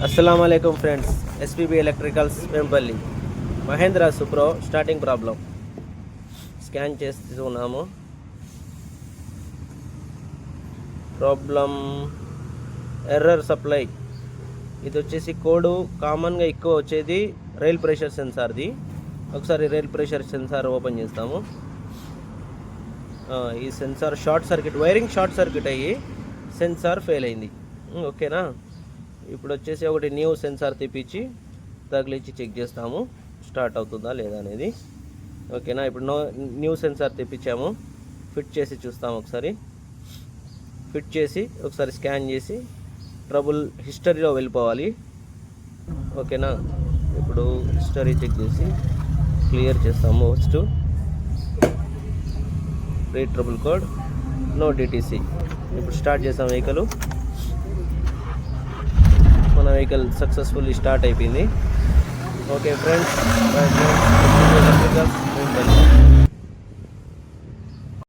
Assalamualaikum friends. SPB Electricals Pempalli. Mahindra Supro starting problem. Scan చేస్తున్నాము. Problem error supply. ఇది వచ్చేసి code కామన్గా ఎక్కువ వచ్చేది రైల్ ప్రెషర్ సెన్సార్ది. ఒకసారి రైల్ ప్రెషర్ సెన్సార్ ఓపెన్ చేస్తాము. ఈ sensor short circuit, wiring short circuit అయ్యి సెన్సార్ ఫెయిల్ అయింది. ఓకేనా. ఇప్పుడు వచ్చేసి ఒకటి న్యూ సెన్సార్ తెప్పించి తగిలించి చెక్ చేస్తాము స్టార్ట్ అవుతుందా లేదా అనేది. ఓకేనా. ఇప్పుడు న్యూ సెన్సార్ తెప్పించాము, ఫిట్ చేసి చూస్తాము. ఒకసారి ఫిట్ చేసి ఒకసారి స్కాన్ చేసి ట్రబుల్ హిస్టరీలో వెళ్ళిపోవాలి. ఓకేనా. ఇప్పుడు హిస్టరీ చెక్ చేసి క్లియర్ చేస్తాము. First read trouble code, no DTC. ఇప్పుడు స్టార్ట్ చేసాం వెహికల్. మన వెహికల్ సక్సెస్ఫుల్లీ స్టార్ట్ అయిపోయింది. Okay friends, bye friends.